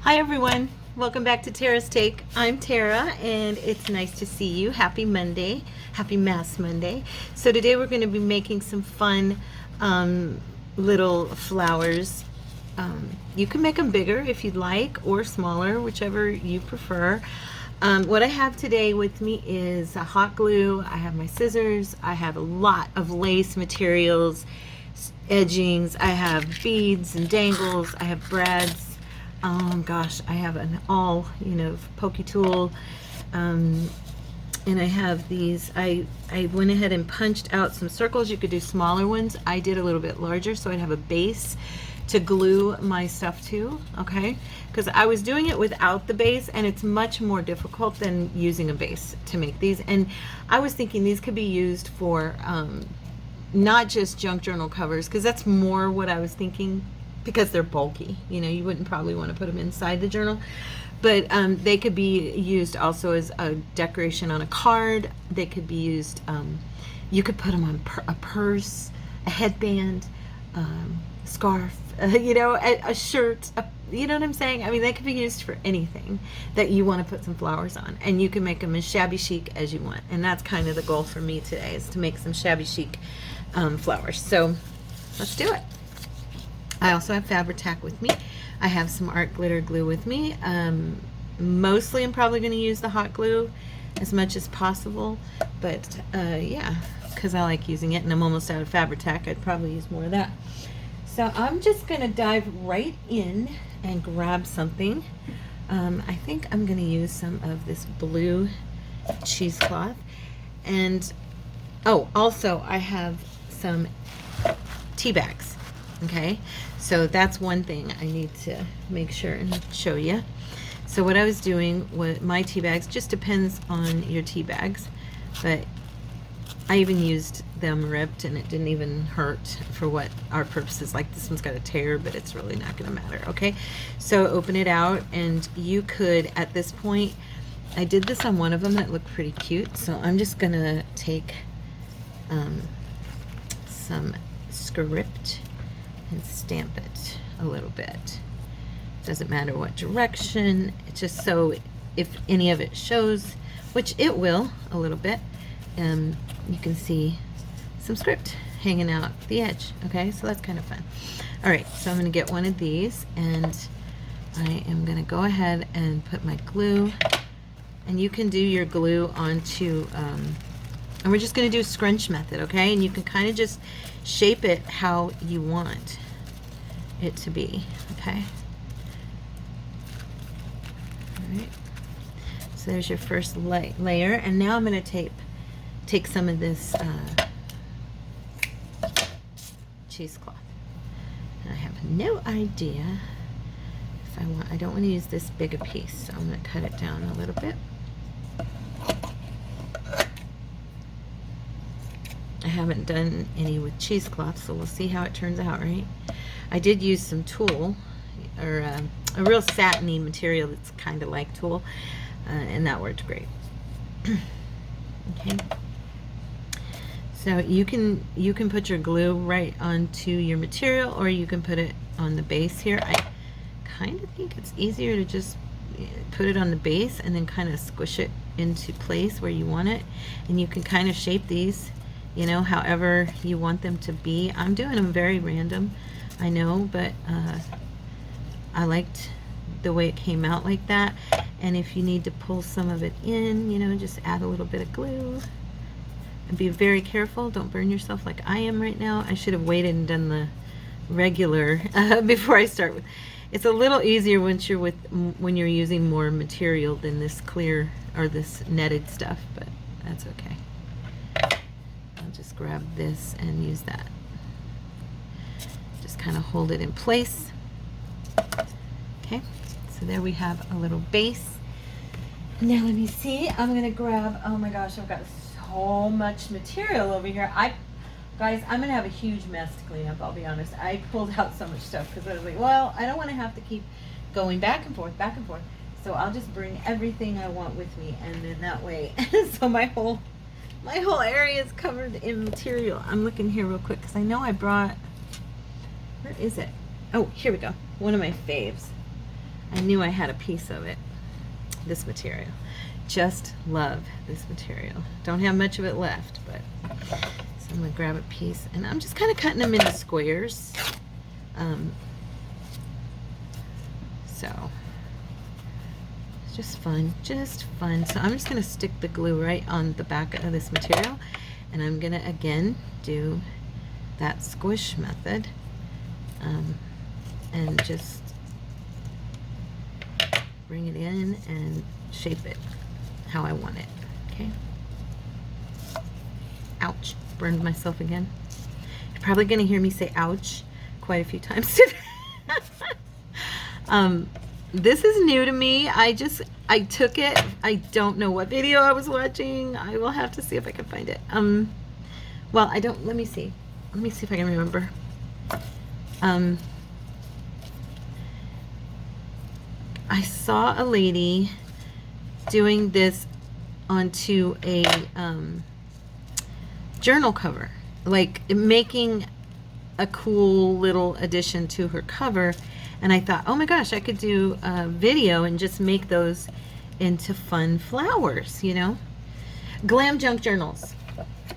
Hi everyone, welcome back to Tara's Take. I'm Tara and it's nice to see you. Happy Monday, happy Mass Monday. So today we're going to be making some fun little flowers. You can make them bigger if you'd like or smaller, whichever you prefer. What I have today with me is a hot glue, I have my scissors, I have a lot of lace materials, edgings, I have beads and dangles, I have brads. Gosh, I have an all, pokey tool, and I have these. I went ahead and punched out some circles. You could do smaller ones. I did a little bit larger so I'd have a base to glue my stuff to, okay? Because I was doing it without the base and it's much more difficult than using a base to make these. And I was thinking these could be used for not just junk journal covers, because that's more what I was thinking, because they're bulky. You wouldn't probably want to put them inside the journal, but they could be used also as a decoration on a card. They could be used, you could put them on a purse, a headband, scarf, a shirt, you know what I'm saying? I mean, they could be used for anything that you want to put some flowers on, and you can make them as shabby chic as you want. And that's kind of the goal for me today, is to make some shabby chic flowers. So let's do it. I also have Fabri-Tac with me. I have some art glitter glue with me. Mostly I'm probably going to use the hot glue as much as possible, but yeah, because I like using it and I'm almost out of Fabri-Tac, I'd probably use more of that. So I'm just going to dive right in and grab something. I think I'm going to use some of this blue cheesecloth, and also I have some tea bags. Okay, so that's one thing I need to make sure and show you. So what I was doing with my tea bags, just depends on your tea bags, but I even used them ripped and it didn't even hurt for what our purposes. Like this one's got a tear, but it's really not going to matter. Okay, so open it out, and you could, at this point, I did this on one of them that looked pretty cute, so I'm just gonna take some script and stamp it a little bit. Doesn't matter what direction, it's just so if any of it shows, which it will a little bit, you can see some script hanging out the edge. Okay, so that's kind of fun. All right, so I'm going to get one of these, and I am going to go ahead and put my glue, and you can do your glue onto and we're just going to do a scrunch method, okay? And you can kind of just shape it how you want it to be, okay? All right. So there's your first layer, and now I'm going to take some of this cheesecloth. And I have no idea if I don't want to use this big a piece, so I'm going to cut it down a little bit. I haven't done any with cheesecloth, so we'll see how it turns out, right? I did use some tulle, or a real satiny material that's kind of like tulle, and that worked great. Okay. So you can put your glue right onto your material, or you can put it on the base here. I kind of think it's easier to just put it on the base and then kind of squish it into place where you want it, and you can kind of shape these however you want them to be. I'm doing them very random, I know, but I liked the way it came out like that. And if you need to pull some of it in, just add a little bit of glue. And be very careful, don't burn yourself like I am right now. I should have waited and done the regular before I start with. It's a little easier when you're using more material than this clear or this netted stuff, but that's okay. Just grab this and use that. Just kind of hold it in place. Okay, so there we have a little base. Now let me see. I'm gonna grab, oh my gosh, I've got so much material over here. Guys, I'm gonna have a huge mess to clean up, I'll be honest. I pulled out so much stuff because I was like, well, I don't want to have to keep going back and forth. So I'll just bring everything I want with me, and then that way, so my whole area is covered in material. I'm looking here real quick because I know I brought, where is it? Oh, here we go. One of my faves. I knew I had a piece of it. This material. Just love this material. Don't have much of it left, but so I'm gonna grab a piece and I'm just kind of cutting them into squares. So it's just fun, just fun. So I'm just gonna stick the glue right on the back of this material, and I'm gonna again do that squish method, and just bring it in and shape it how I want it. Okay. Ouch, burned myself again. You're probably gonna hear me say ouch quite a few times today. This is new to me. I took it. I don't know what video I was watching. I will have to see if I can find it. Well, I don't, let me see if I can remember. I saw a lady doing this onto a journal cover, like making a cool little addition to her cover, and I thought, oh my gosh, I could do a video and just make those into fun flowers, you know. Glam Junk Journals.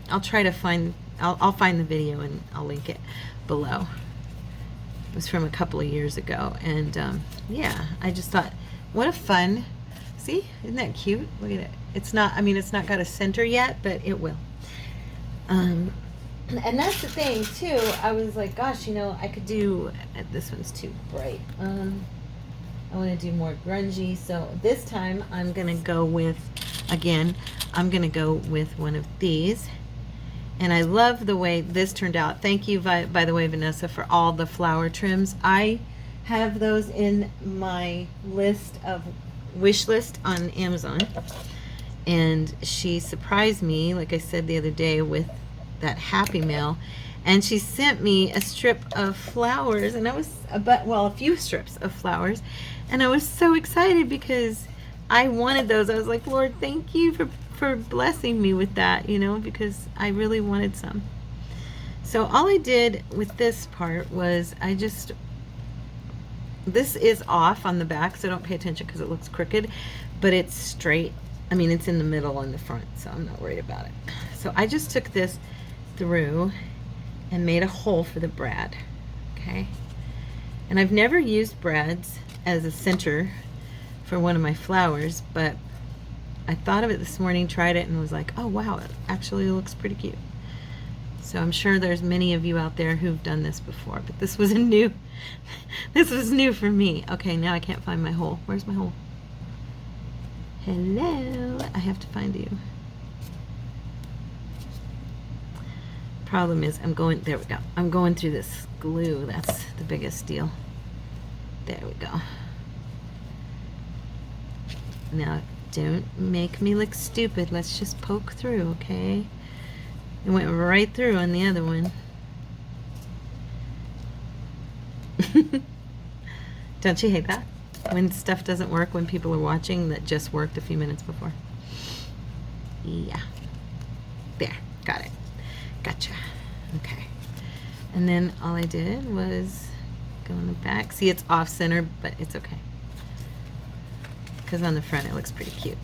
I'll try to find, I'll find the video and I'll link it below. It was from a couple of years ago, and yeah, I just thought, what a fun, see, isn't that cute? Look at it. It's not, I mean, it's not got a center yet, but it will. And that's the thing too. I was like, gosh, you know, I could do, this one's too bright. I want to do more grungy. So this time I'm going to go with, again, I'm going to go with one of these. And I love the way this turned out. Thank you, by the way, Vanessa, for all the flower trims. I have those in my list of wish list on Amazon. And she surprised me, like I said the other day, with that Happy Mail, and she sent me a strip of flowers, and I was a few strips of flowers, and I was so excited because I wanted those. I was like, Lord, thank you for blessing me with that, you know, because I really wanted some. So all I did with this part was this is off on the back, so don't pay attention because it looks crooked, but it's straight. I mean, it's in the middle and the front, so I'm not worried about it. So I just took this through and made a hole for the brad, okay? And I've never used brads as a center for one of my flowers, but I thought of it this morning, tried it, and was like, oh wow, it actually looks pretty cute. So I'm sure there's many of you out there who've done this before, but this was this was new for me. Okay, now I can't find my hole. Where's my hole? Hello, I have to find you. Problem is, there we go. I'm going through this glue. That's the biggest deal. There we go. Now, don't make me look stupid. Let's just poke through, okay? It went right through on the other one. Don't you hate that? When stuff doesn't work when people are watching that just worked a few minutes before. Yeah. There. Got it. Gotcha. Okay. And then all I did was go in the back. See, it's off center, but it's okay. Because on the front it looks pretty cute.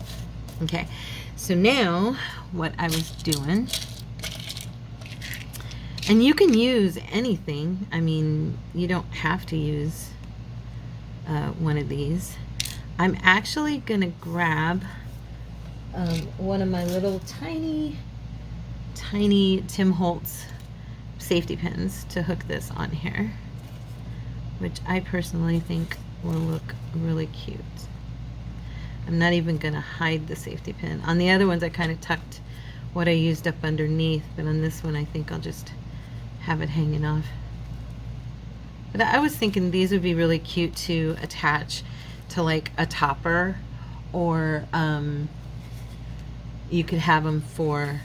Okay. So now what I was doing, and you can use anything. I mean, you don't have to use one of these. I'm actually going to grab one of my little tiny Tim Holtz safety pins to hook this on here, which I personally think will look really cute. I'm not even going to hide the safety pin. On the other ones I kind of tucked what I used up underneath, but on this one I think I'll just have it hanging off. But I was thinking these would be really cute to attach to like a topper, or you could have them for,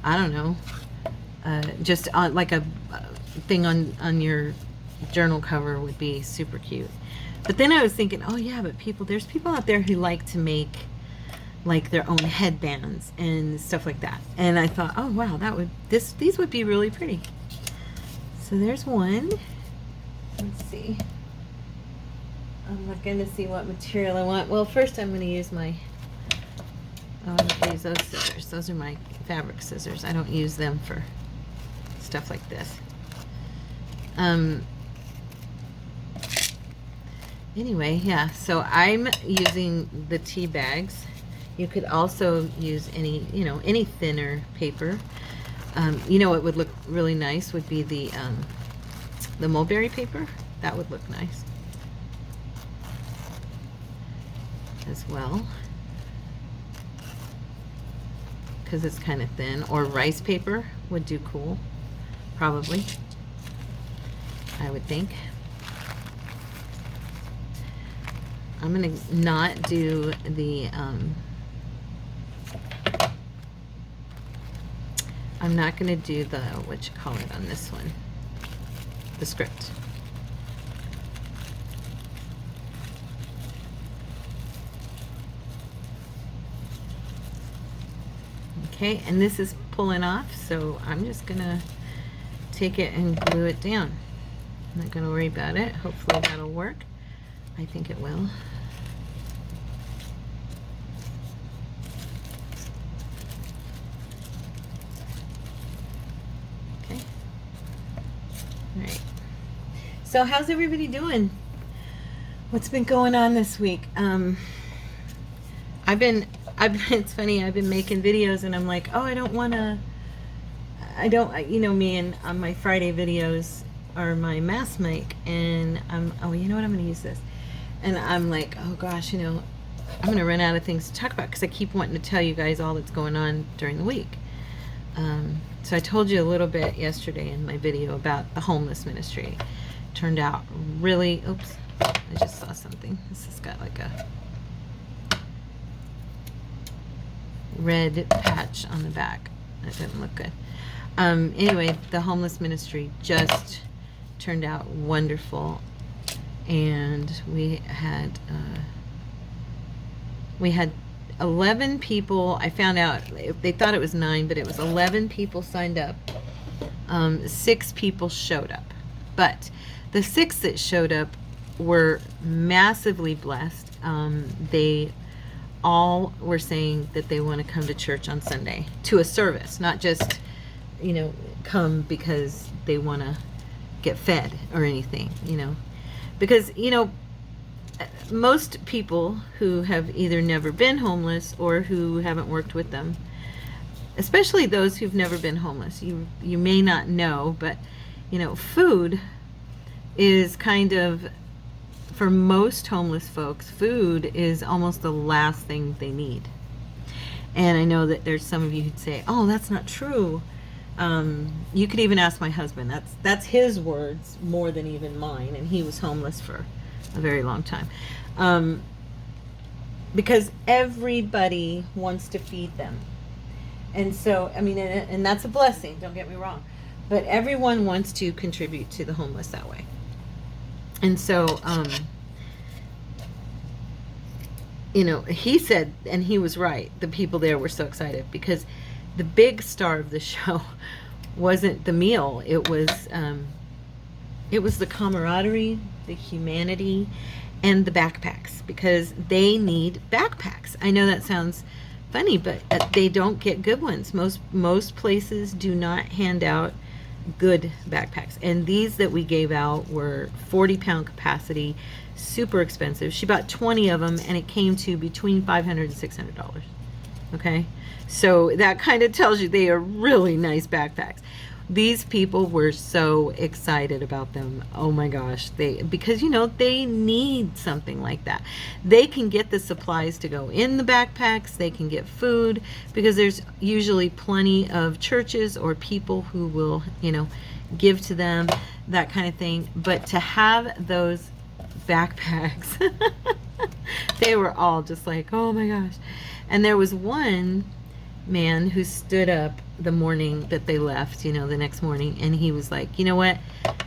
I don't know, just on like a thing on your journal cover would be super cute. But then I was thinking, oh yeah, but there's people out there who like to make like their own headbands and stuff like that. And I thought, oh wow, these would be really pretty. So there's one. Let's see. I'm looking to see what material I want. Well, first I'm going to use my, I'm going to use those scissors. Those are my fabric scissors. I don't use them for stuff like this. Anyway, yeah, so I'm using the tea bags. You could also use any, any thinner paper. What would look really nice would be the mulberry paper. That would look nice as well, because it's kind of thin. Or rice paper would do cool, probably, I would think. I'm gonna not do the I'm not gonna do the what you call it on this one, the script. Okay, and this is pulling off, so I'm just gonna take it and glue it down. I'm not gonna worry about it. Hopefully that'll work. I think it will. Okay. All right. So how's everybody doing? What's been going on this week? It's funny, I've been making videos and I'm like, oh, I don't, me and on my Friday videos are my mask mic, and oh, you know what, I'm going to use this. And I'm like, oh gosh, I'm going to run out of things to talk about because I keep wanting to tell you guys all that's going on during the week. So I told you a little bit yesterday in my video about the homeless ministry. Turned out really, oops, I just saw something. This has got like a red patch on the back. That didn't look good. Anyway, the homeless ministry just turned out wonderful, and we had 11 people. I found out they thought it was 9, but it was 11 people signed up. 6 people showed up, but the 6 that showed up were massively blessed. They all were saying that they want to come to church on Sunday to a service, not just, come because they want to get fed or anything, because, most people who have either never been homeless or who haven't worked with them, especially those who've never been homeless, you may not know, but, food is kind of, for most homeless folks, food is almost the last thing they need. And I know that there's some of you who'd say, oh, that's not true. You could even ask my husband. That's his words more than even mine, and he was homeless for a very long time. Because everybody wants to feed them. And so, and that's a blessing, don't get me wrong. But everyone wants to contribute to the homeless that way. And so, he said, and he was right, the people there were so excited because the big star of the show wasn't the meal. It was the camaraderie, the humanity, and the backpacks, because they need backpacks. I know that sounds funny, but they don't get good ones. Most places do not hand out good backpacks, and these that we gave out were 40-pound capacity, super expensive. She bought 20 of them, and it came to between $500 and $600. Okay, so that kind of tells you they are really nice backpacks. These people were so excited about them. Oh my gosh, because they need something like that. They can get the supplies to go in the backpacks, they can get food, because there's usually plenty of churches or people who will, give to them, that kind of thing. But to have those backpacks, they were all just like, oh my gosh. And there was one man who stood up the morning that they left, the next morning, and he was like, you know what,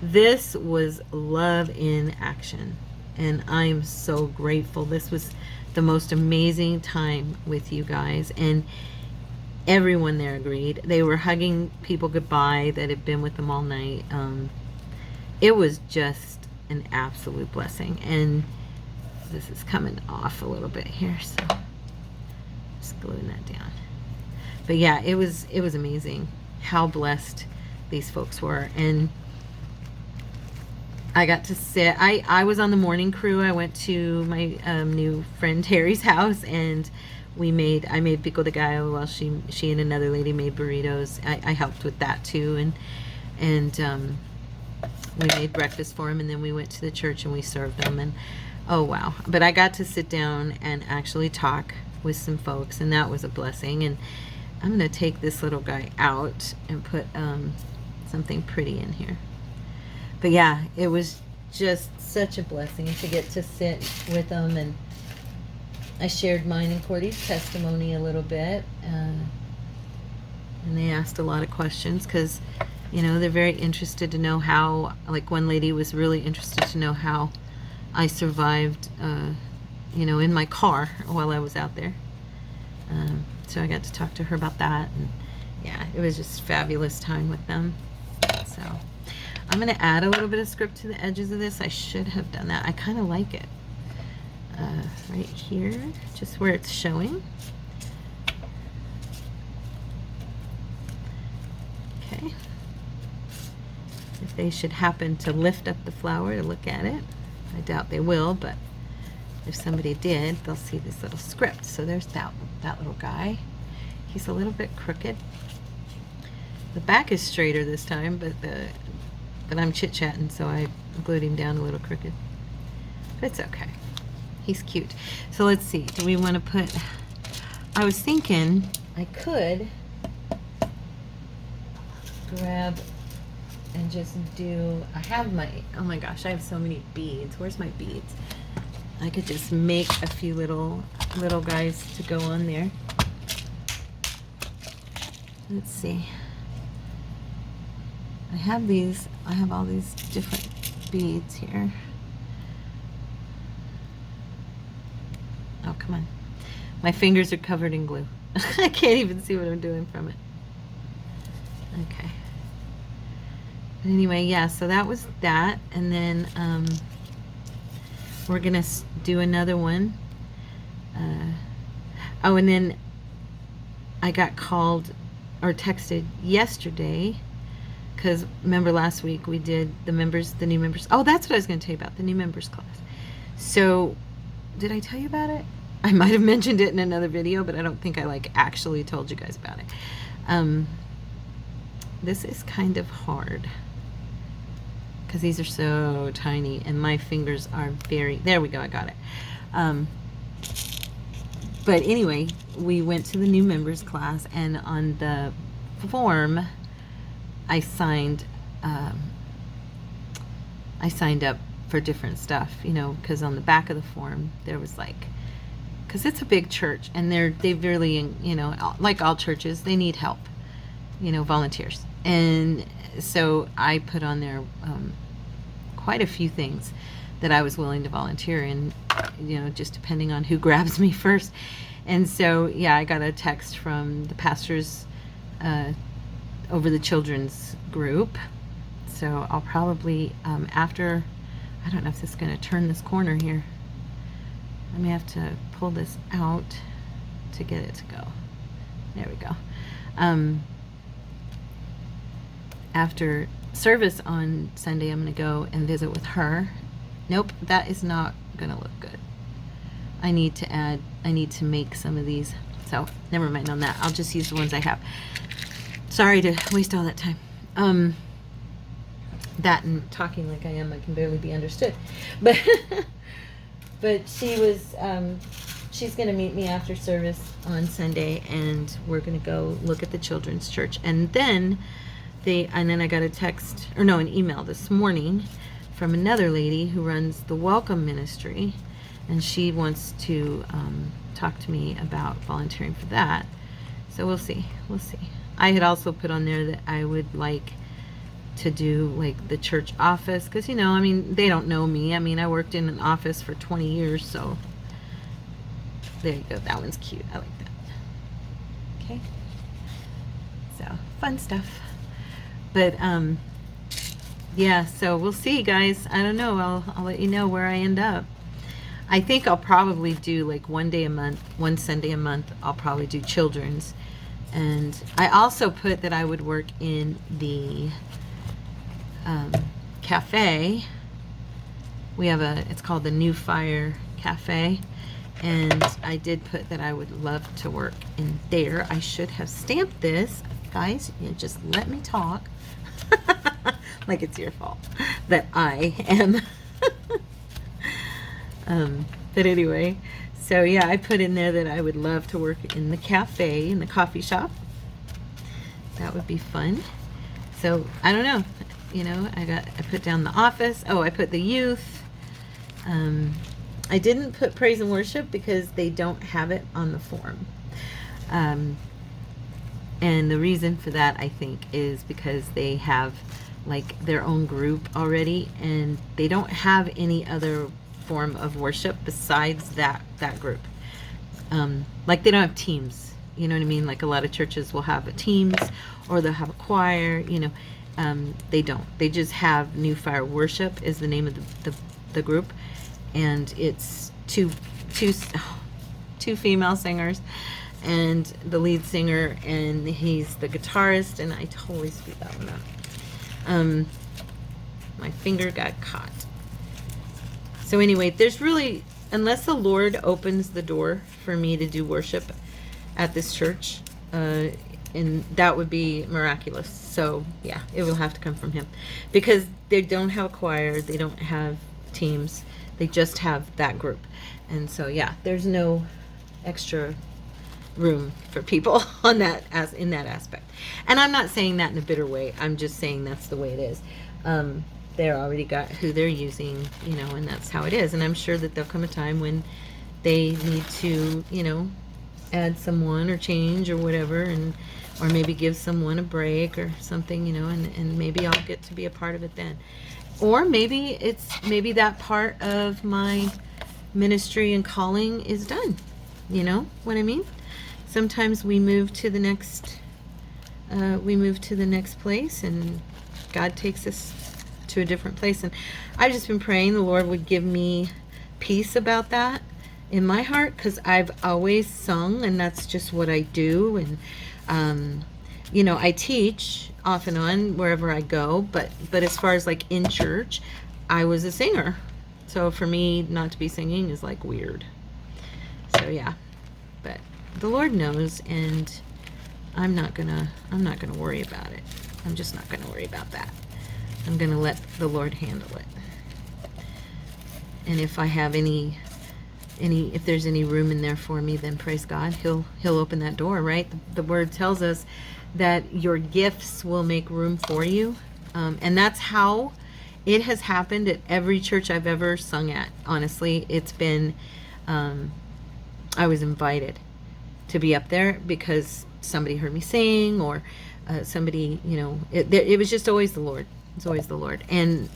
this was love in action, and I'm so grateful. This was the most amazing time with you guys. And everyone there agreed. They were hugging people goodbye that had been with them all night. It was just an absolute blessing. And This is coming off a little bit here, so just gluing that down. But yeah, it was amazing how blessed these folks were. And I got to sit, I was on the morning crew. I went to my new friend Terry's house, and I made pico de gallo while she and another lady made burritos. I helped with that too, and we made breakfast for them, and then we went to the church and we served them. And oh wow, but I got to sit down and actually talk with some folks, and that was a blessing. And I'm gonna take this little guy out and put something pretty in here. But yeah, it was just such a blessing to get to sit with them. And I shared mine and Cordy's testimony a little bit, and they asked a lot of questions because, you know, they're very interested to know how, like one lady was really interested to know how I survived, you know, in my car while I was out there. So I got to talk to her about that, and yeah, it was just fabulous time with them. So I'm going to add a little bit of script to the edges of this. I should have done that. I kind of like it. Right here, just where it's showing. Okay. If they should happen to lift up the flower to look at it, I doubt they will, but if somebody did, they'll see this little script. So there's that little guy. He's a little bit crooked. The back is straighter this time, but I'm chit-chatting, so I glued him down a little crooked. But it's okay. He's cute. So let's see. Do we want to put... I was thinking I could grab and just do... I have my... Oh my gosh, I have so many beads. Where's my beads? I could just make a few little guys to go on there. Let's see. I have all these different beads here. Oh, come on. My fingers are covered in glue. I can't even see what I'm doing from it. Okay. But anyway, yeah, so that was that. And then we're going to do another one. Oh, and then I got called or texted yesterday, because remember last week we did the new members. Oh, that's what I was going to tell you about, the new members class. So did I tell you about it? I might have mentioned it in another video, but I don't think I actually told you guys about it. This is kind of hard because these are so tiny and my fingers are there we go, I got it. But anyway, we went to the new members class, and on the form I signed up for different stuff, you know, because on the back of the form there was because it's a big church, and they really, you know, like all churches, they need help, you know, volunteers. And so I put on there quite a few things that I was willing to volunteer in, you know, just depending on who grabs me first. And so, yeah, I got a text from the pastors over the children's group. So I'll probably, after, I don't know if this is going to turn this corner here. I may have to pull this out to get it to go. There we go. After service on Sunday, I'm going to go and visit with her. Nope, that is not going to look good. I need to make some of these. So never mind on that. I'll just use the ones I have. Sorry to waste all that time. That and talking like I am, I can barely be understood. But but she was, she's going to meet me after service on Sunday, and we're going to go look at the children's church. And then I got an email this morning from another lady who runs the Welcome Ministry, and she wants to talk to me about volunteering for that. So we'll see. I had also put on there that I would like to do the church office, because, you know, I mean, they don't know me. I mean, I worked in an office for 20 years, so there you go. That one's cute. I like that. Okay. So fun stuff. But yeah, so we'll see, guys. I don't know. I'll let you know where I end up. I think I'll probably do like one day a month, one Sunday a month, I'll probably do children's. And I also put that I would work in the cafe. We have it's called the New Fire Cafe. And I did put that I would love to work in there. I should have stamped this. Guys, you just let me talk. Like it's your fault that I am. But anyway, so yeah, I put in there that I would love to work in the cafe, in the coffee shop. That would be fun. So I don't know, you know, I put down the office. Oh, I put the youth. I didn't put praise and worship because they don't have it on the form. And the reason for that, I think, is because they have like their own group already, and they don't have any other form of worship besides that group. Like they don't have teams, you know what I mean? Like a lot of churches will have a teams, or they'll have a choir, you know. They don't. They just have New Fire Worship is the name of the group, and it's two female singers and the lead singer, and he's the guitarist, and I totally screwed that one up. My finger got caught. So anyway, there's really, unless the Lord opens the door for me to do worship at this church, and that would be miraculous. So yeah, it will have to come from him, because they don't have a choir, they don't have teams, they just have that group. And so yeah, there's no extra room for people on that, as in that aspect. And I'm not saying that in a bitter way, I'm just saying that's the way it is. They're already got who they're using, you know, and that's how it is. And I'm sure that there'll come a time when they need to, you know, add someone or change or whatever, and or maybe give someone a break or something, you know, and maybe I'll get to be a part of it then. Or maybe maybe that part of my ministry and calling is done. You know what I mean? Sometimes we move to the next place, and God takes us to a different place. And I've just been praying the Lord would give me peace about that in my heart, because I've always sung, and that's just what I do. And you know, I teach off and on wherever I go, but as far as like in church, I was a singer. So for me not to be singing is like weird. So yeah, but the Lord knows, and I'm not gonna worry about it. I'm just not gonna worry about that. I'm gonna let the Lord handle it. And if I have if there's any room in there for me, then praise God, he'll open that door, right? The word tells us that your gifts will make room for you. And that's how it has happened at every church I've ever sung at. Honestly, it's been, I was invited to be up there because somebody heard me sing, or somebody, you know, it was just always the Lord. It's always the Lord. And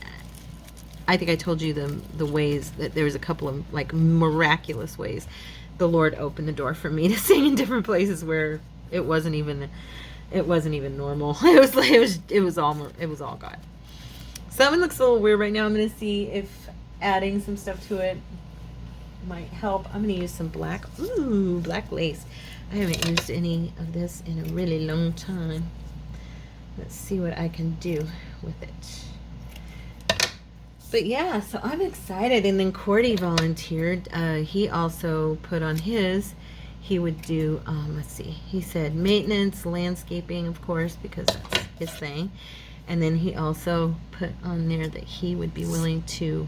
I think I told you the ways that there was a couple of like miraculous ways the Lord opened the door for me to sing in different places where it wasn't even normal. It was all God. So it looks a little weird right now. I'm gonna see if adding some stuff to it might help. I'm gonna use some black lace. I haven't used any of this in a really long time. Let's see what I can do with it. But yeah, so I'm excited. And then Cordy volunteered. He also put on his, he would do, let's see, he said maintenance, landscaping, of course, because that's his thing. And then he also put on there that he would be willing to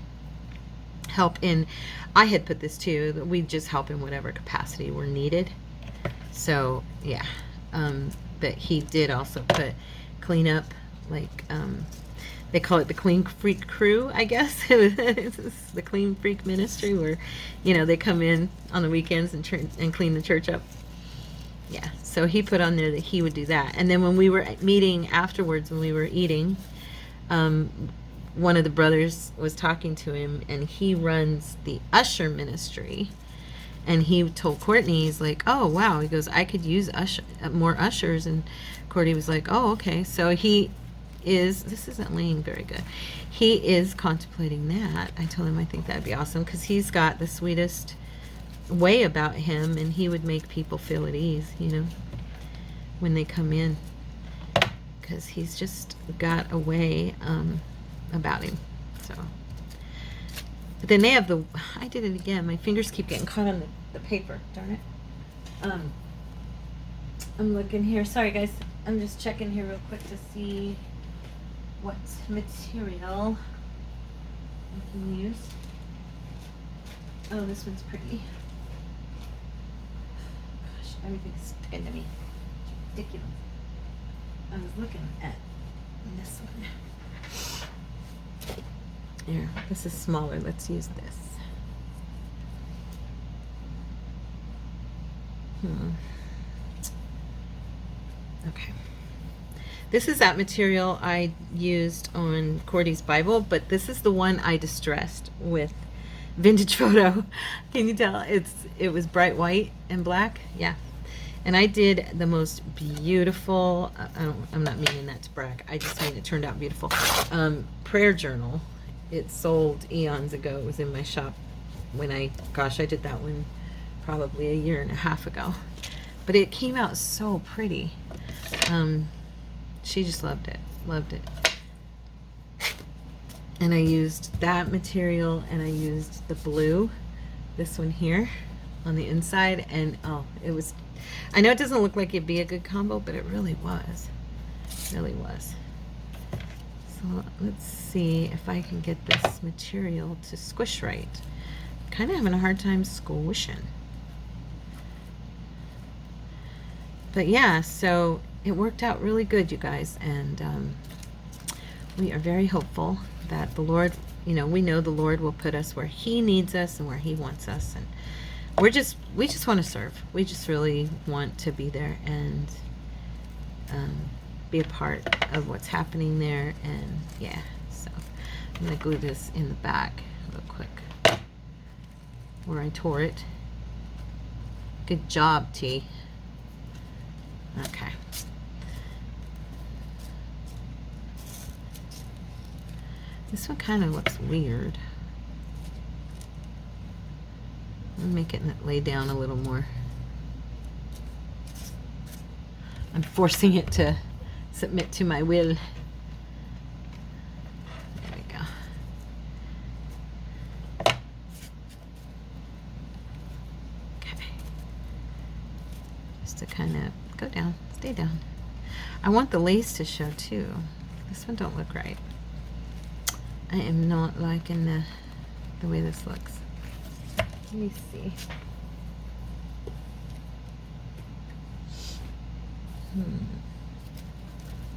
help in, I had put this too, that we just help in whatever capacity we're needed. So yeah, but he did also put clean up, like, they call it the Clean Freak Crew, I guess. It's the Clean Freak Ministry, where, you know, they come in on the weekends and clean the church up. Yeah, so he put on there that he would do that. And then when we were meeting afterwards, when we were eating, one of the brothers was talking to him, and he runs the usher ministry. And he told Courtney, he's like, oh, wow. He goes, I could use more ushers. And Courtney was like, oh, okay. So he is, this isn't laying very good. He is contemplating that. I told him I think that'd be awesome because he's got the sweetest way about him, and he would make people feel at ease, you know, when they come in, because he's just got a way about him. So, but then they have the, I did it again. My fingers keep getting caught on the paper. Darn it. I'm looking here. Sorry, guys. I'm just checking here real quick to see what material I can use. Oh, this one's pretty. Gosh, everything's sticking to me. Ridiculous. I was looking at this one. Here, this is smaller. Let's use this. Okay. This is that material I used on Cordy's Bible, but this is the one I distressed with Vintage Photo. Can you tell? It was bright white and black. Yeah. And I did the most beautiful, I'm not meaning that to brag, I just mean it turned out beautiful, prayer journal. It sold eons ago. It was in my shop when I did that one probably a year and a half ago. But it came out so pretty. She just loved it. And I used that material, and I used the blue, this one here, on the inside, and oh, it was, I know it doesn't look like it'd be a good combo, but it really was. It really was. So let's see if I can get this material to squish right. Kind of having a hard time squishing. But yeah, so it worked out really good, you guys, and we are very hopeful that the Lord, you know, we know the Lord will put us where He needs us and where He wants us, and we just want to serve. We just really want to be there and be a part of what's happening there, and yeah. So I'm gonna glue this in the back real quick where I tore it. Good job, T. Okay. This one kind of looks weird. I'm making it lay down a little more. I'm forcing it to submit to my will. There we go. Okay. Just to kind of go down, stay down. I want the lace to show too. This one don't look right. I am not liking the way this looks. Let me see.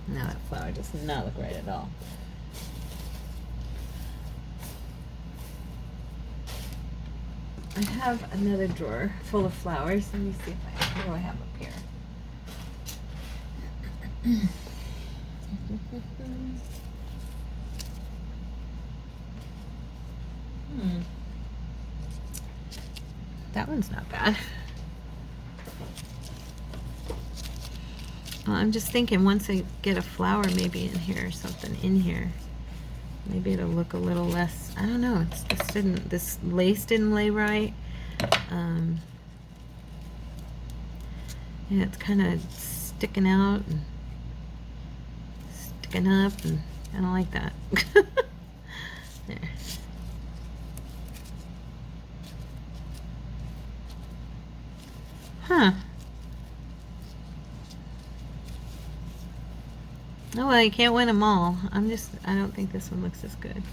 No, that flower does not look right at all. I have another drawer full of flowers. Let me see if what do I have up here? That one's not bad. I'm just thinking once I get a flower maybe in here or something in here, maybe it'll look a little less, I don't know, this lace didn't lay right. Yeah, it's kind of sticking out and sticking up, and I don't like that. There. Huh. Oh, well, you can't win them all. I don't think this one looks as good.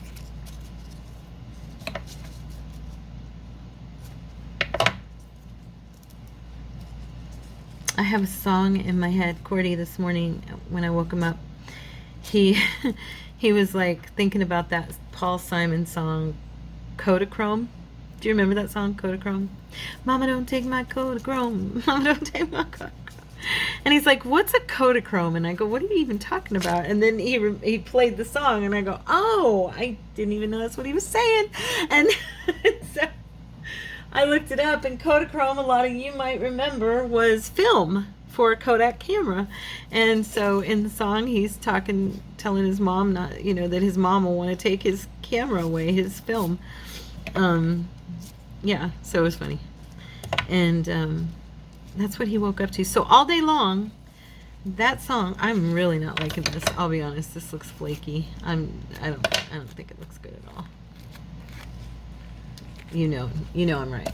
I have a song in my head. Cordy this morning when I woke him up, he was like thinking about that Paul Simon song, Kodachrome. Do you remember that song, Kodachrome? Mama, don't take my Kodachrome. Mama, don't take my Kodachrome. And he's like, what's a Kodachrome? And I go, what are you even talking about? And then he played the song, and I go, oh, I didn't even know that's what he was saying. And so I looked it up, and Kodachrome, a lot of you might remember, was film for a Kodak camera. And so in the song, he's telling his mom not, that his mom will want to take his camera away, his film. Yeah, so it was funny. And that's what he woke up to. So all day long, that song, I'm really not liking this. I'll be honest, this looks flaky. I don't think it looks good at all. You know I'm right?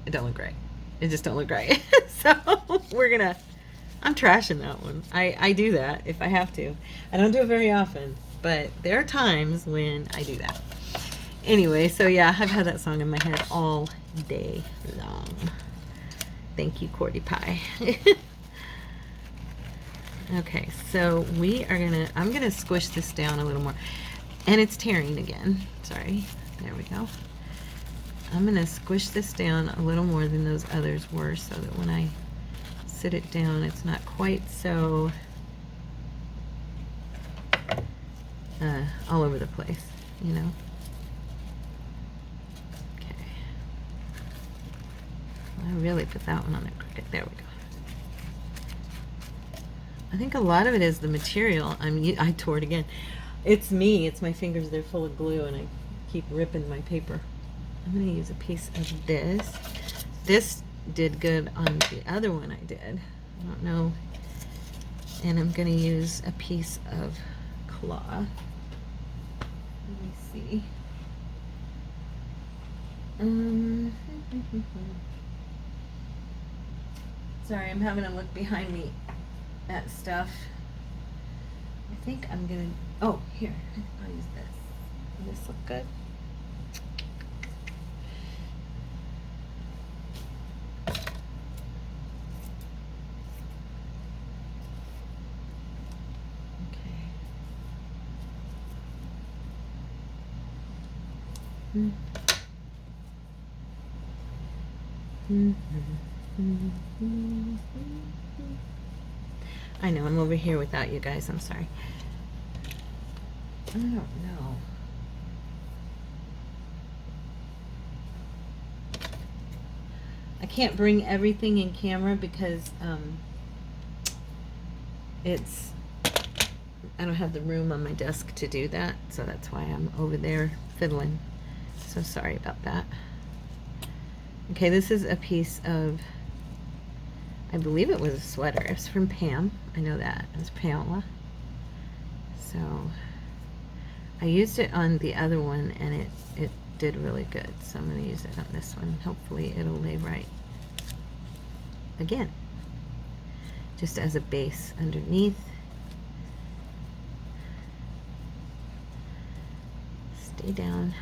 It don't look right. It just don't look right. So I'm trashing that one. I do that if I have to. I don't do it very often, but there are times when I do that. Anyway, so yeah, I've had that song in my head all day long. Thank you, Cordy Pie. Okay, so I'm gonna squish this down a little more. And it's tearing again. Sorry. There we go. I'm gonna squish this down a little more than those others were so that when I sit it down, it's not quite so all over the place, Okay. I really put that one on there crooked. There we go. I think a lot of it is the material. I tore it again. It's me. It's my fingers. They're full of glue, and I keep ripping my paper. I'm going to use a piece of this. This did good on the other one I did. I don't know. And I'm going to use a piece of cloth. Let me see. Sorry, I'm having to look behind me at stuff. I think I'm gonna, here, I'll use this. Does this look good? Okay. I know, I'm over here without you guys. I'm sorry. I don't know. I can't bring everything in camera because I don't have the room on my desk to do that, so that's why I'm over there fiddling. So sorry about that. Okay, this is a piece of, I believe it was a sweater. It's from Pam. I know that. It was Paola. So I used it on the other one and it did really good. So I'm going to use it on this one. Hopefully it'll lay right. Again, just as a base underneath. Stay down.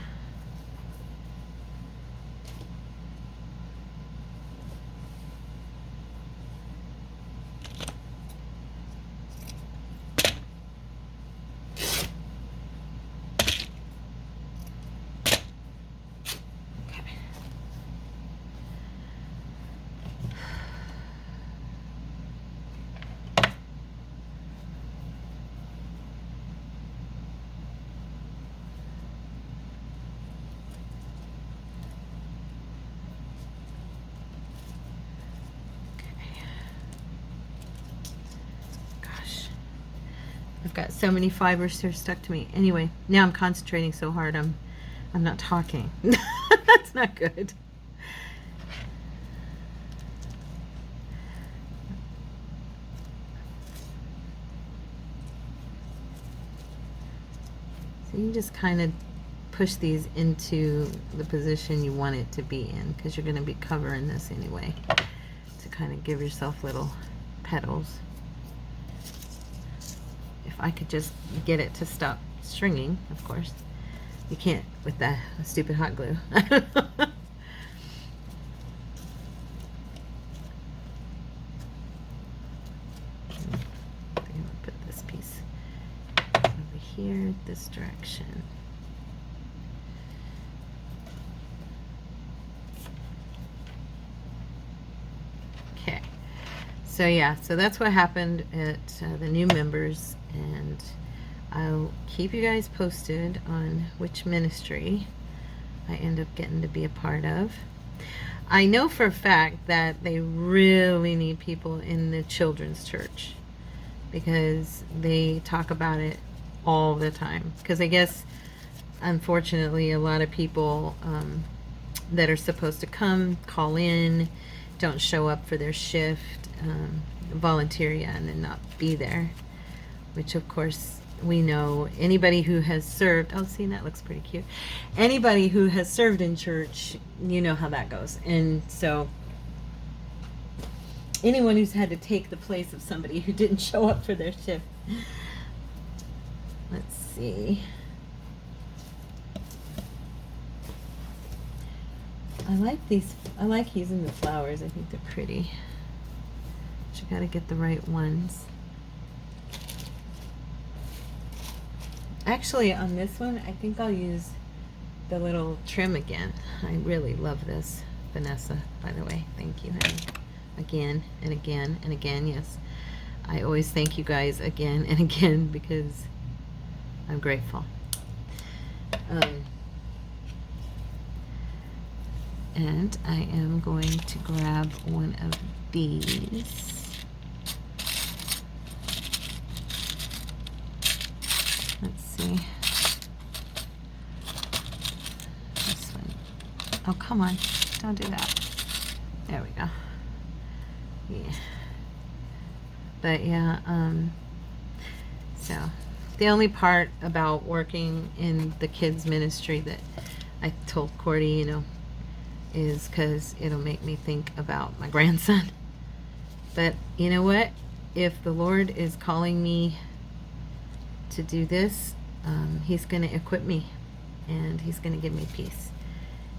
I've got so many fibers here stuck to me. Anyway, now I'm concentrating so hard I'm not talking. That's not good. So you just kind of push these into the position you want it to be in, because you're going to be covering this anyway, to kind of give yourself little petals. If I could just get it to stop stringing, of course. You can't with that stupid hot glue. I'm going to put this piece over here, this direction. Okay. So yeah, so that's what happened at the new members, and I'll keep you guys posted on which ministry I end up getting to be a part of. I know for a fact that they really need people in the children's church because they talk about it all the time. Because I guess, unfortunately, a lot of people that are supposed to come, call in, don't show up for their shift, volunteer and then not be there, which of course we know anybody who has served, oh, see, that looks pretty cute. Anybody who has served in church, you know how that goes. And so anyone who's had to take the place of somebody who didn't show up for their shift. Let's see. I like these. I like using the flowers. I think they're pretty. But you got to get the right ones. Actually, on this one, I think I'll use the little trim again. I really love this, Vanessa, by the way. Thank you, honey. Again and again and again. Yes, I always thank you guys again and again because I'm grateful. And I am going to grab one of these. Let's see. This one. Oh, come on. Don't do that. There we go. Yeah. But yeah, so the only part about working in the kids ministry that I told Cordy, you know, is because it'll make me think about my grandson. But you know what? If the Lord is calling me to do this, he's going to equip me and he's going to give me peace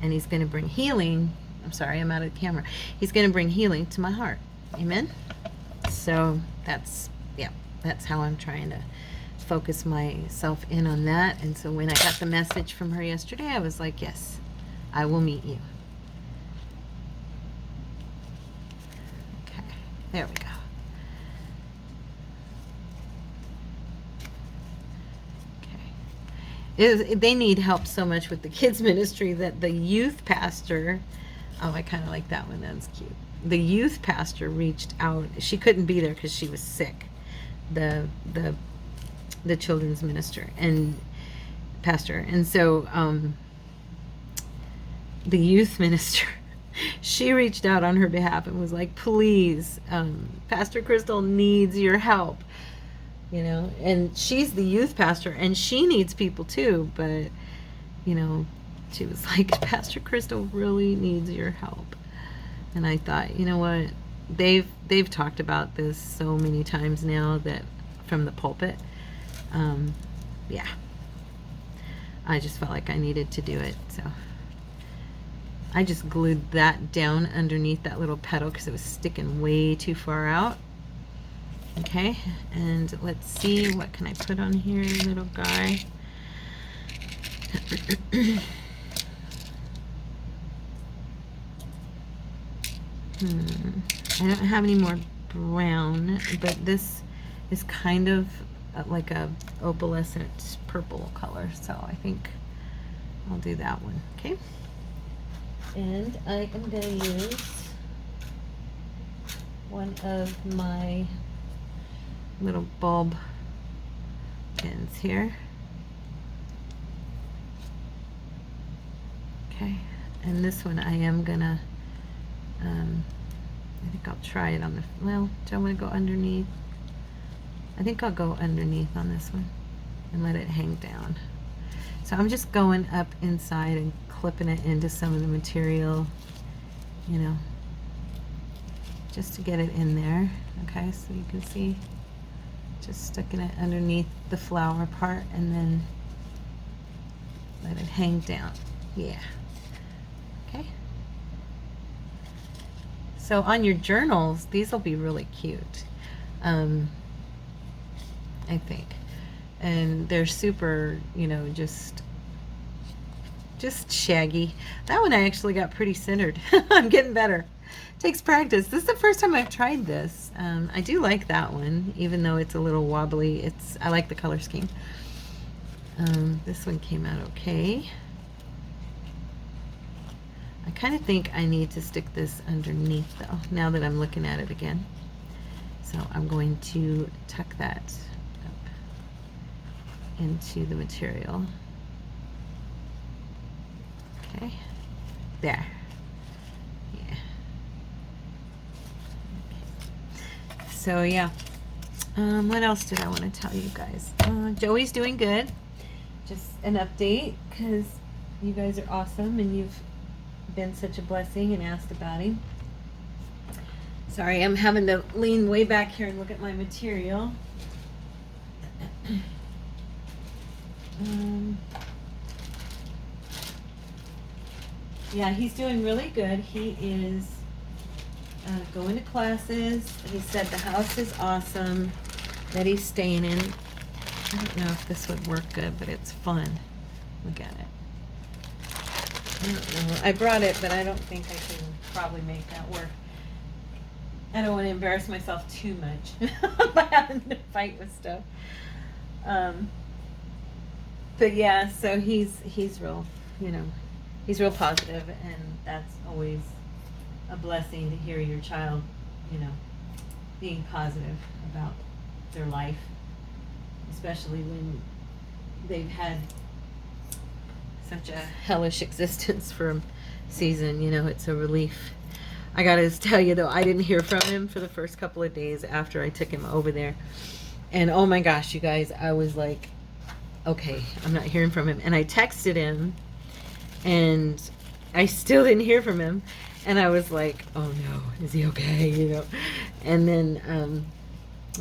and he's going to bring healing. I'm sorry, I'm out of the camera. He's going to bring healing to my heart. Amen. So that's how I'm trying to focus myself in on that. And so when I got the message from her yesterday, I was like, yes, I will meet you. Okay, there we go. They need help so much with the kids ministry that the youth pastor, oh, I kind of like that one. That's cute. The youth pastor reached out. She couldn't be there because she was sick. The children's minister and pastor, and so the youth minister, she reached out on her behalf and was like, please, Pastor Crystal needs your help. You know, and she's the youth pastor and she needs people too, but you know, she was like, Pastor Crystal really needs your help. And I thought, you know what, they've talked about this so many times now that from the pulpit, yeah, I just felt like I needed to do it. So I just glued that down underneath that little petal because it was sticking way too far out. Okay, and let's see, what can I put on here, little guy? I don't have any more brown, but this is kind of like a opalescent purple color, so I think I'll do that one. Okay, and I am going to use one of my little bulb pins here. Okay, and this one I am gonna I think I'll try it on the, well, do I want to go underneath? I think I'll go underneath on this one and let it hang down. So I'm just going up inside and clipping it into some of the material, you know, just to get it in there. Okay, so you can see, just sticking it underneath the flower part and then let it hang down. Yeah. Okay. So on your journals, these will be really cute, I think. And they're super, you know, just shaggy. That one I actually got pretty centered. I'm getting better. Takes practice. This is the first time I've tried this. I do like that one, even though it's a little wobbly. I like the color scheme. This one came out okay. I kind of think I need to stick this underneath though, now that I'm looking at it again. So I'm going to tuck that up into the material. Okay, there. Yeah. Okay. So yeah, what else did I want to tell you guys? Joey's doing good. Just an update, because you guys are awesome and you've been such a blessing and asked about him. Sorry, I'm having to lean way back here and look at my material. Yeah, he's doing really good. He is going to classes. He said the house is awesome that he's staying in. I don't know if this would work good, but it's fun. Look at it. I don't know. I brought it, but I don't think I can probably make that work. I don't want to embarrass myself too much by having to fight with stuff. But yeah, so he's real, he's real positive, and that's always a blessing to hear your child, being positive about their life, especially when they've had such a hellish existence for a season. It's a relief. I gotta tell you though, I didn't hear from him for the first couple of days after I took him over there, and oh my gosh, you guys, I was like, okay, I'm not hearing from him. And I texted him and I still didn't hear from him, and I was like, oh no, is he okay? And then I'm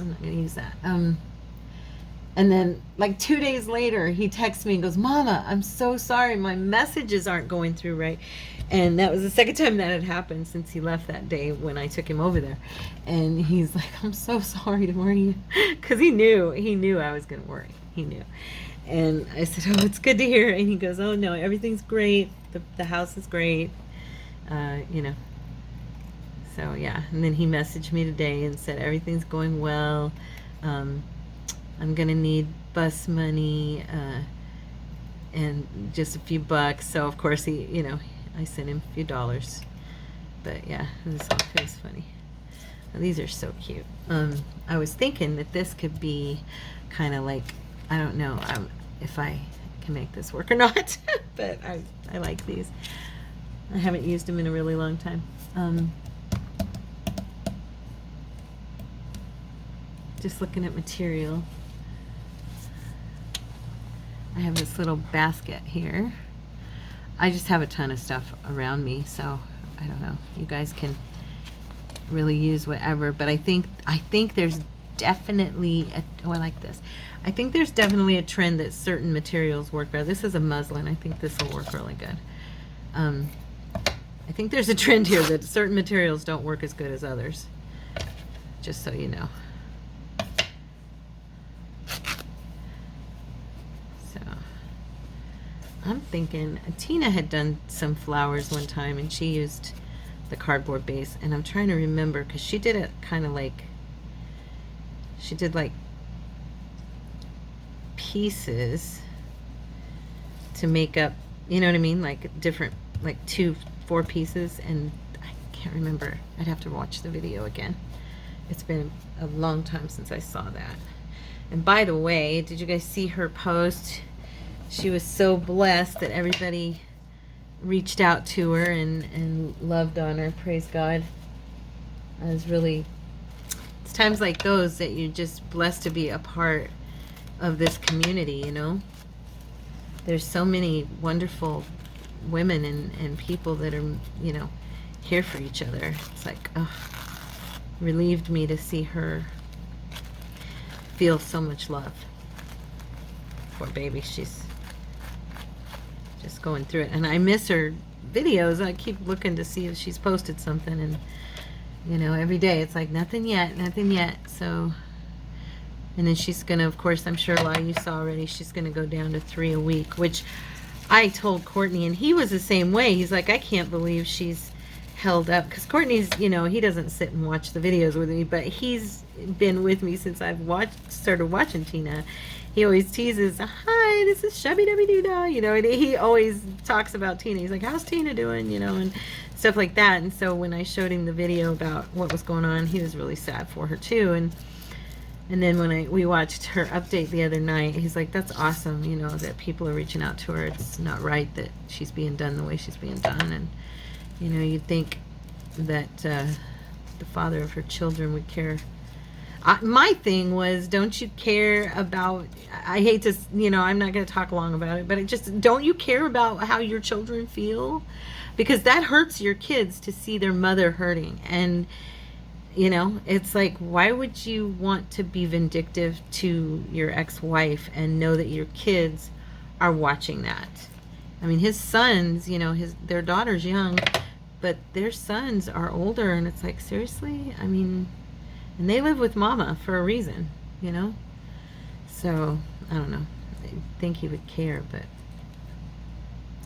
not gonna use that. And then like 2 days later, he texts me and goes, Mama, I'm so sorry, my messages aren't going through right. And that was the second time that had happened since he left that day when I took him over there. And he's like, I'm so sorry to worry you. Because he knew I was going to worry. He knew. And I said, oh, it's good to hear. And he goes, oh no, everything's great. The house is great. So yeah. And then he messaged me today and said, everything's going well. I'm going to need bus money and just a few bucks. So of course I sent him a few dollars. But yeah, it was funny. These are so cute. I was thinking that this could be kind of like, I don't know if I can make this work or not, but I like these. I haven't used them in a really long time. Just looking at material. I have this little basket here. I just have a ton of stuff around me, so I don't know. You guys can really use whatever, but I think there's definitely I like this. I think there's definitely a trend that certain materials work better. This is a muslin. I think this will work really good. I think there's a trend here that certain materials don't work as good as others. Just so you know. I'm thinking Tina had done some flowers one time and she used the cardboard base, and I'm trying to remember because she did it kind of like pieces to make up, you know what I mean, like different, like 4 pieces, and I can't remember. I'd have to watch the video again. It's been a long time since I saw that. And by the way, did you guys see her post? She was so blessed that everybody reached out to her and loved on her. Praise God. It's times like those that you're just blessed to be a part of this community, There's so many wonderful women and people that are, here for each other. It's like, relieved me to see her feel so much love. Poor baby, she's just going through it, and I miss her videos. I keep looking to see if she's posted something, and every day it's like nothing yet. So, and then she's gonna, of course, I'm sure a lot of you saw already, she's gonna go down to 3 a week, which I told Courtney, and he was the same way. He's like, I can't believe she's held up, because Courtney's, he doesn't sit and watch the videos with me, but he's been with me since I've started watching Tina. He always teases, "Hi, this is Shabby Dubby Doo Dah," and he always talks about Tina. He's like, "How's Tina doing?" And stuff like that. And so when I showed him the video about what was going on, he was really sad for her too. And then when we watched her update the other night, he's like, "That's awesome, that people are reaching out to her. It's not right that she's being done the way she's being done." And you'd think that the father of her children would care. My thing was, don't you care about, I hate to, I'm not going to talk long about it, but don't you care about how your children feel? Because that hurts your kids to see their mother hurting. And, it's like, why would you want to be vindictive to your ex-wife and know that your kids are watching that? I mean, his sons, their daughter's young, but their sons are older, and it's like, seriously? I mean, and they live with mama for a reason, So, I don't know. I think he would care, but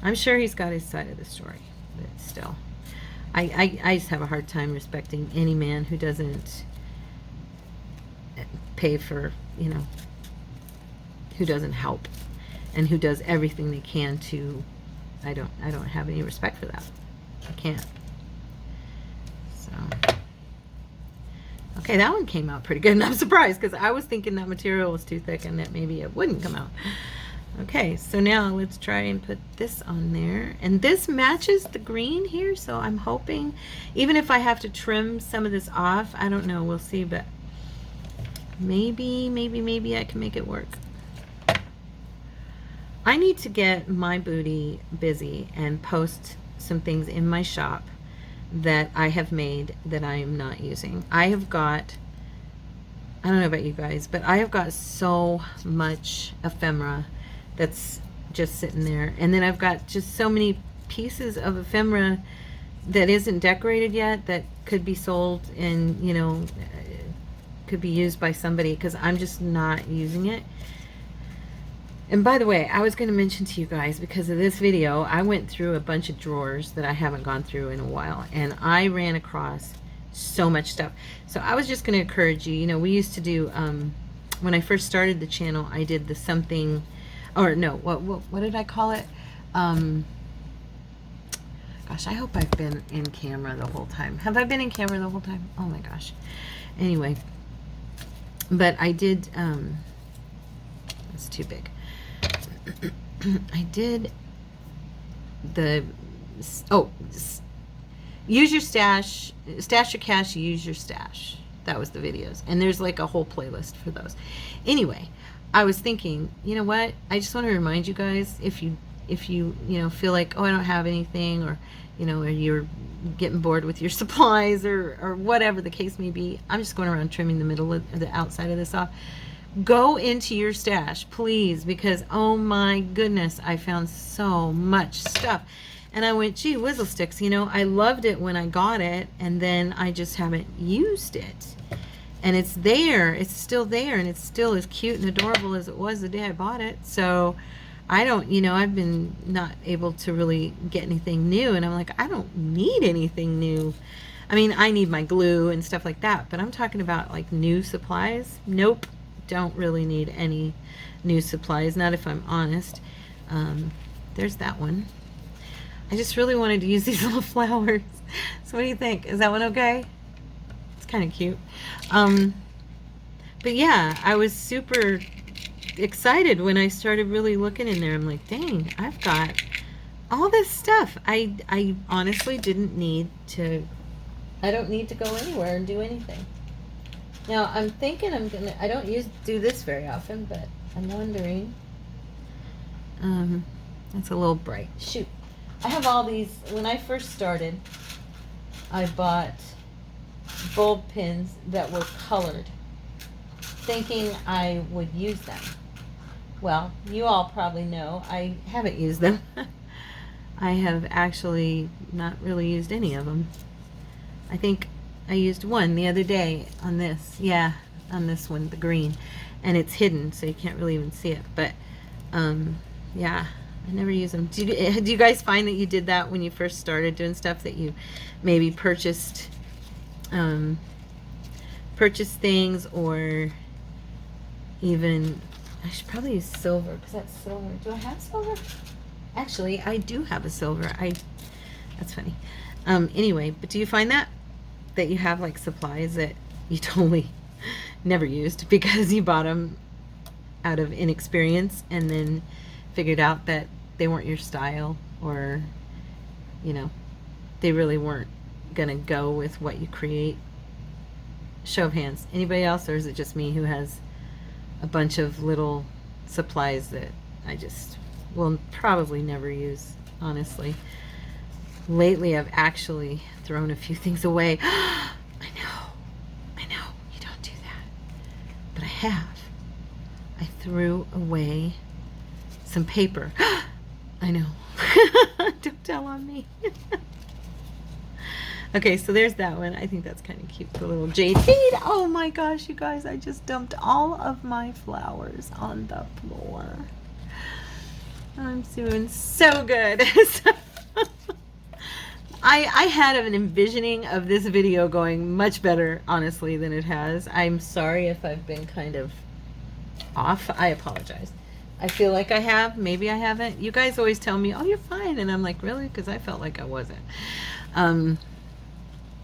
I'm sure he's got his side of the story. But still, I just have a hard time respecting any man who doesn't pay for, who doesn't help, and who does everything they can to. I don't have any respect for that. I can't. So. Okay, that one came out pretty good, and I'm surprised because I was thinking that material was too thick and that maybe it wouldn't come out. Okay, so now let's try and put this on there. And this matches the green here, so I'm hoping, even if I have to trim some of this off, I don't know, we'll see, but maybe I can make it work. I need to get my booty busy and post some things in my shop that I have made that I am not using. I have got, I don't know about you guys, but I have got so much ephemera that's just sitting there. And then I've got just so many pieces of ephemera that isn't decorated yet that could be sold and, could be used by somebody, because I'm just not using it. And by the way, I was going to mention to you guys, because of this video, I went through a bunch of drawers that I haven't gone through in a while, and I ran across so much stuff. So I was just going to encourage you, we used to do, when I first started the channel, I did the something, or no, what did I call it? Gosh, I hope I've been in camera the whole time. Have I been in camera the whole time? Oh my gosh. Anyway, but I did, it's too big. I did the, use your stash your cash, use your stash. That was the videos, and there's like a whole playlist for those. Anyway, I was thinking, you know what, I just want to remind you guys, if you feel like, oh, I don't have anything, or or you're getting bored with your supplies, or whatever the case may be, I'm just going around trimming the middle of the outside of this off. Go into your stash, please, because oh my goodness, I found so much stuff. And I went, gee, Whizzle Sticks, I loved it when I got it, and then I just haven't used it. And it's there, it's still there, and it's still as cute and adorable as it was the day I bought it. So I don't, I've been not able to really get anything new, and I'm like, I don't need anything new. I mean, I need my glue and stuff like that, but I'm talking about like new supplies. Nope. Don't really need any new supplies, not if I'm honest. There's that one. I just really wanted to use these little flowers. So what do you think? Is that one okay? It's kind of cute. But yeah, I was super excited when I started really looking in there. I'm like, dang, I've got all this stuff. I honestly didn't need to, I don't need to go anywhere and do anything. Now, I'm thinking I don't do this very often, but I'm wondering, that's a little bright. Shoot. I have all these, when I first started, I bought bulb pins that were colored, thinking I would use them. Well, you all probably know I haven't used them. I have actually not really used any of them. I think I used one the other day on this. Yeah, on this one, the green. And it's hidden, so you can't really even see it. But, yeah, I never use them. Do you guys find that you did that when you first started doing stuff, that you maybe purchased things, or even, I should probably use silver because that's silver. Do I have silver? Actually, I do have a silver. That's funny. Anyway, but do you find that you have like supplies that you totally never used because you bought them out of inexperience and then figured out that they weren't your style, or they really weren't gonna go with what you create? Show of hands. Anybody else, or is it just me who has a bunch of little supplies that I just will probably never use, honestly? Lately I've actually thrown a few things away. I know, you don't do that, but I have. I threw away some paper. I know. Don't tell on me. Okay, so there's that one. I think that's kind of cute, the little jade bead. Oh my gosh, you guys, I just dumped all of my flowers on the floor. I'm doing so good. I had an envisioning of this video going much better, honestly, than it has. I'm sorry if I've been kind of off. I apologize. I feel like I have. Maybe I haven't. You guys always tell me, oh, you're fine. And I'm like, really? Because I felt like I wasn't.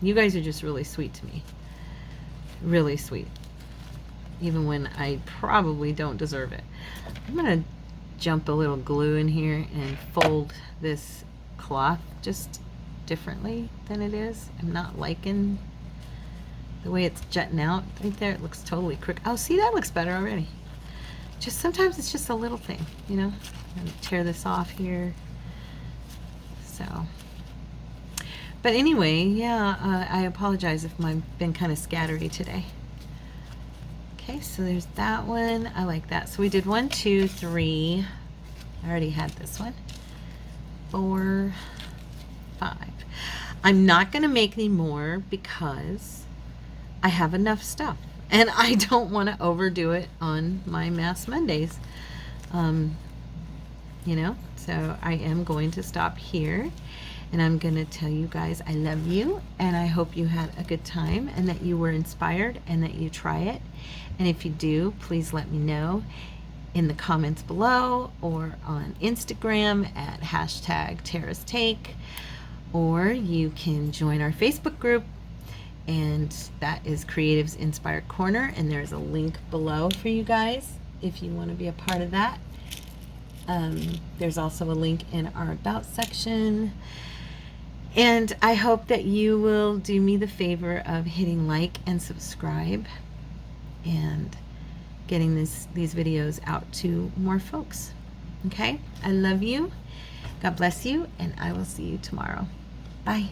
You guys are just really sweet to me. Really sweet. Even when I probably don't deserve it. I'm going to jump a little glue in here and fold this cloth just differently than it is. I'm not liking the way it's jutting out right there. It looks totally crooked. Oh, see, that looks better already. Just sometimes it's just a little thing, I'm gonna tear this off here. So, but anyway, yeah, I apologize if I've been kind of scattery today. Okay, so there's that one. I like that. So we did 1, 2, 3. I already had this one. 4, 5. I'm not going to make any more because I have enough stuff, and I don't want to overdo it on my Mass Mondays. So I am going to stop here, and I'm going to tell you guys I love you, and I hope you had a good time and that you were inspired and that you try it. And if you do, please let me know in the comments below or on Instagram at #TerraceTake. Or you can join our Facebook group, and that is Creatives Inspired Corner, and there's a link below for you guys if you want to be a part of that. There's also a link in our About section, and I hope that you will do me the favor of hitting like and subscribe and getting these videos out to more folks. Okay? I love you. God bless you, and I will see you tomorrow. Bye.